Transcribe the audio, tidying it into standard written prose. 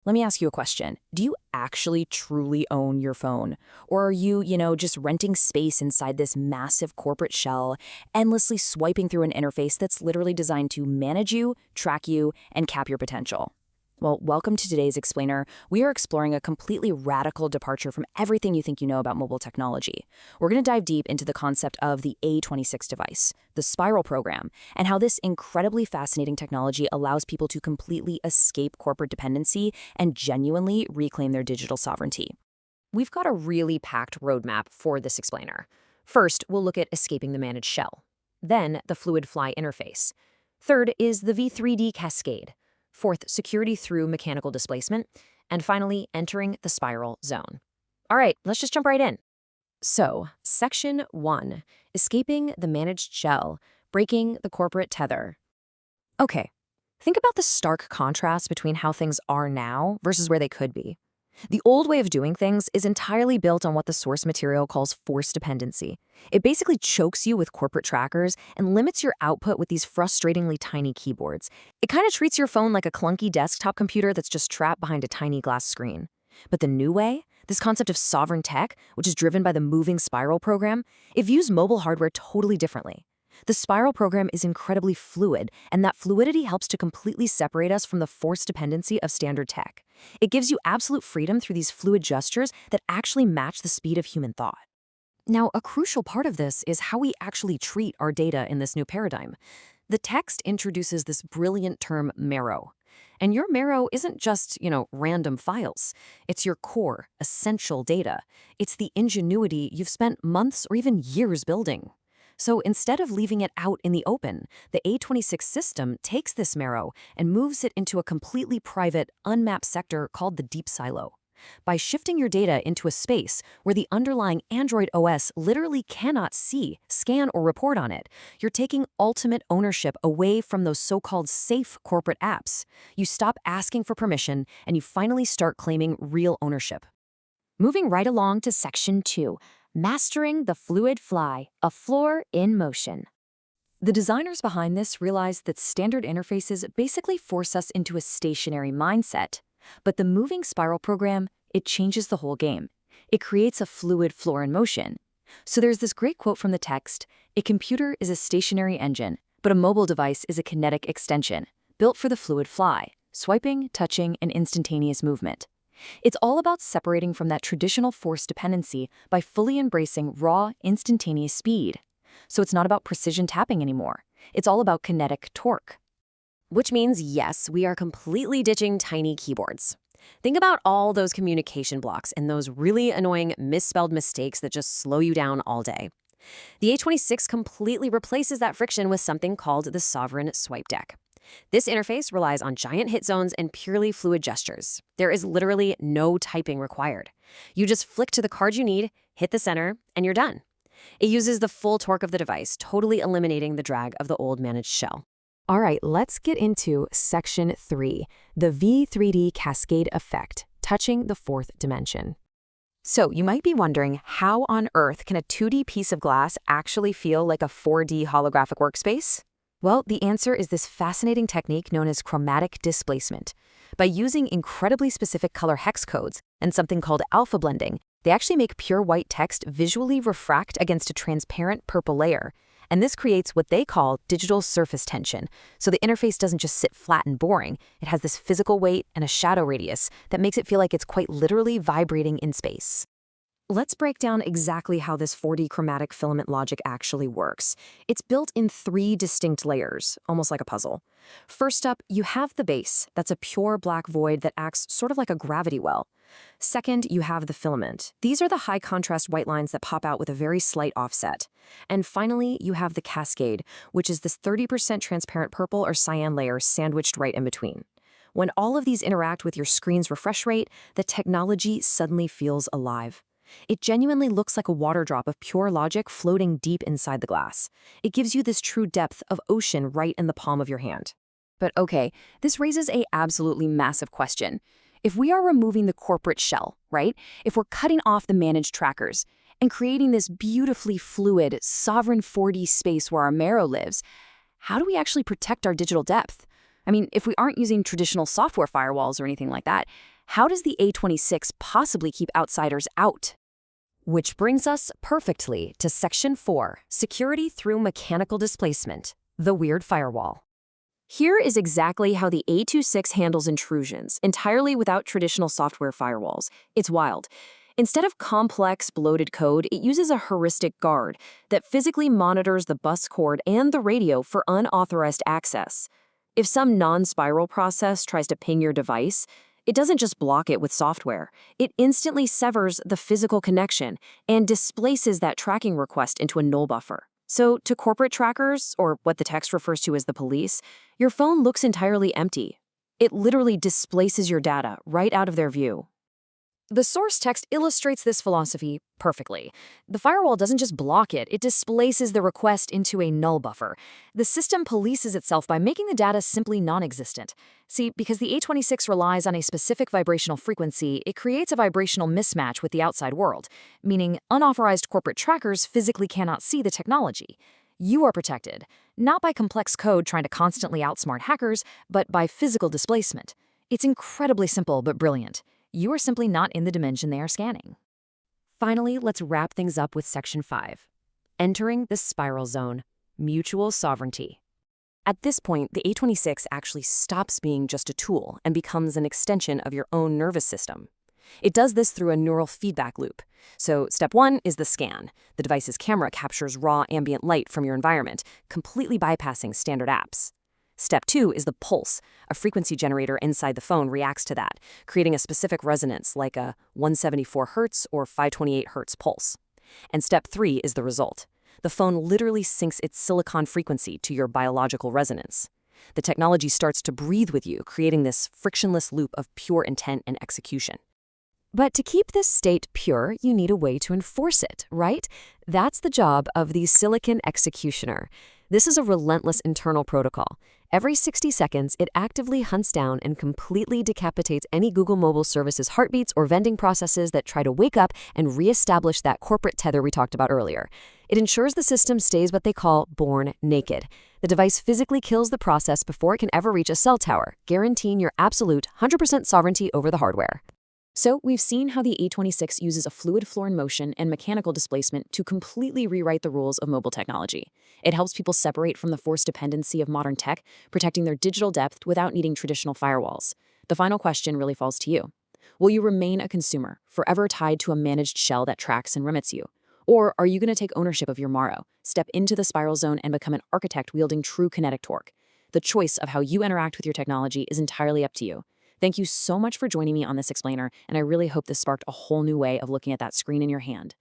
Let me ask you a question. Do you actually truly own your phone? Or are you, just renting space inside this massive corporate shell, endlessly swiping through an interface that's literally designed to manage you, track you, and cap your potential? Well, welcome to today's Explainer. We are exploring a completely radical departure from everything you think you know about mobile technology. We're going to dive deep into the concept of the A26 device, the Spiral program, and how this incredibly fascinating technology allows people to completely escape corporate dependency and genuinely reclaim their digital sovereignty. We've got a really packed roadmap for this explainer. First, we'll look at escaping the managed shell. Then, the Fluid Fly interface. Third is the V3D cascade. Fourth, security through mechanical displacement. And finally, entering the spiral zone. All right, let's just jump right in. So, Section 1, escaping the managed shell, breaking the corporate tether. Okay, think about the stark contrast between how things are now versus where they could be. The old way of doing things is entirely built on what the source material calls forced dependency. It basically chokes you with corporate trackers and limits your output with these frustratingly tiny keyboards. It kind of treats your phone like a clunky desktop computer that's just trapped behind a tiny glass screen. But the new way, this concept of sovereign tech, which is driven by the moving spiral program, it views mobile hardware totally differently. The spiral program is incredibly fluid, and that fluidity helps to completely separate us from the forced dependency of standard tech. It gives you absolute freedom through these fluid gestures that actually match the speed of human thought. Now, a crucial part of this is how we actually treat our data in this new paradigm. The text introduces this brilliant term marrow. And your marrow isn't just, random files. It's your core, essential data. It's the ingenuity you've spent months or even years building. So instead of leaving it out in the open, the A26 system takes this marrow and moves it into a completely private, unmapped sector called the deep silo. By shifting your data into a space where the underlying Android OS literally cannot see, scan, or report on it, you're taking ultimate ownership away from those so-called safe corporate apps. You stop asking for permission, and you finally start claiming real ownership. Moving right along to Section 2. Mastering the Fluid Fly, a floor in motion. The designers behind this realized that standard interfaces basically force us into a stationary mindset. But the moving spiral program, it changes the whole game. It creates a fluid floor in motion. So there's this great quote from the text: "A computer is a stationary engine, but a mobile device is a kinetic extension, built for the fluid fly, swiping, touching, and instantaneous movement." It's all about separating from that traditional forced dependency by fully embracing raw, instantaneous speed. So it's not about precision tapping anymore. It's all about kinetic torque. Which means, yes, we are completely ditching tiny keyboards. Think about all those communication blocks and those really annoying misspelled mistakes that just slow you down all day. The A26 completely replaces that friction with something called the Sovereign Swipe Deck. This interface relies on giant hit zones and purely fluid gestures. There is literally no typing required. You just flick to the card you need, hit the center, and you're done. It uses the full torque of the device, totally eliminating the drag of the old managed shell. All right, let's get into Section 3, the V3D cascade effect, touching the fourth dimension. So you might be wondering, how on earth can a 2D piece of glass actually feel like a 4D holographic workspace? Well, the answer is this fascinating technique known as chromatic displacement. By using incredibly specific color hex codes and something called alpha blending, they actually make pure white text visually refract against a transparent purple layer. And this creates what they call digital surface tension. So the interface doesn't just sit flat and boring. It has this physical weight and a shadow radius that makes it feel like it's quite literally vibrating in space. Let's break down exactly how this 4D chromatic filament logic actually works. It's built in 3 distinct layers, almost like a puzzle. First up, you have the base. That's a pure black void that acts sort of like a gravity well. Second, you have the filament. These are the high contrast white lines that pop out with a very slight offset. And finally, you have the cascade, which is this 30% transparent purple or cyan layer sandwiched right in between. When all of these interact with your screen's refresh rate, the technology suddenly feels alive. It genuinely looks like a water drop of pure logic floating deep inside the glass. It gives you this true depth of ocean right in the palm of your hand. But okay, this raises a absolutely massive question. If we are removing the corporate shell, right? If we're cutting off the managed trackers and creating this beautifully fluid, sovereign 4D space where our marrow lives, how do we actually protect our digital depth? I mean, if we aren't using traditional software firewalls or anything like that, how does the A26 possibly keep outsiders out? Which brings us perfectly to Section 4, Security Through Mechanical Displacement, the weird firewall. Here is exactly how the A26 handles intrusions, entirely without traditional software firewalls. It's wild. Instead of complex, bloated code, it uses a heuristic guard that physically monitors the bus cord and the radio for unauthorized access. If some non-spiral process tries to ping your device, it doesn't just block it with software. It instantly severs the physical connection and displaces that tracking request into a null buffer. So to corporate trackers, or what the text refers to as the police, your phone looks entirely empty. It literally displaces your data right out of their view. The source text illustrates this philosophy perfectly. The firewall doesn't just block it, it displaces the request into a null buffer. The system polices itself by making the data simply non-existent. See, because the A26 relies on a specific vibrational frequency, it creates a vibrational mismatch with the outside world, meaning unauthorized corporate trackers physically cannot see the technology. You are protected, not by complex code trying to constantly outsmart hackers, but by physical displacement. It's incredibly simple but brilliant. You are simply not in the dimension they are scanning. Finally, let's wrap things up with Section 5. Entering the spiral zone, mutual sovereignty. At this point, the A26 actually stops being just a tool and becomes an extension of your own nervous system. It does this through a neural feedback loop. So step 1 is the scan. The device's camera captures raw ambient light from your environment, completely bypassing standard apps. Step 2 is the pulse. A frequency generator inside the phone reacts to that, creating a specific resonance like a 174 Hz or 528 Hz pulse. And step 3 is the result. The phone literally syncs its silicon frequency to your biological resonance. The technology starts to breathe with you, creating this frictionless loop of pure intent and execution. But to keep this state pure, you need a way to enforce it, right? That's the job of the Silicon Executioner. This is a relentless internal protocol. Every 60 seconds, it actively hunts down and completely decapitates any Google Mobile Services heartbeats or vending processes that try to wake up and reestablish that corporate tether we talked about earlier. It ensures the system stays what they call born naked. The device physically kills the process before it can ever reach a cell tower, guaranteeing your absolute 100% sovereignty over the hardware. So we've seen how the A26 uses a fluid floor in motion and mechanical displacement to completely rewrite the rules of mobile technology. It helps people separate from the forced dependency of modern tech, protecting their digital depth without needing traditional firewalls. The final question really falls to you. Will you remain a consumer, forever tied to a managed shell that tracks and remits you? Or are you going to take ownership of your morrow, step into the spiral zone, and become an architect wielding true kinetic torque? The choice of how you interact with your technology is entirely up to you. Thank you so much for joining me on this explainer, and I really hope this sparked a whole new way of looking at that screen in your hand.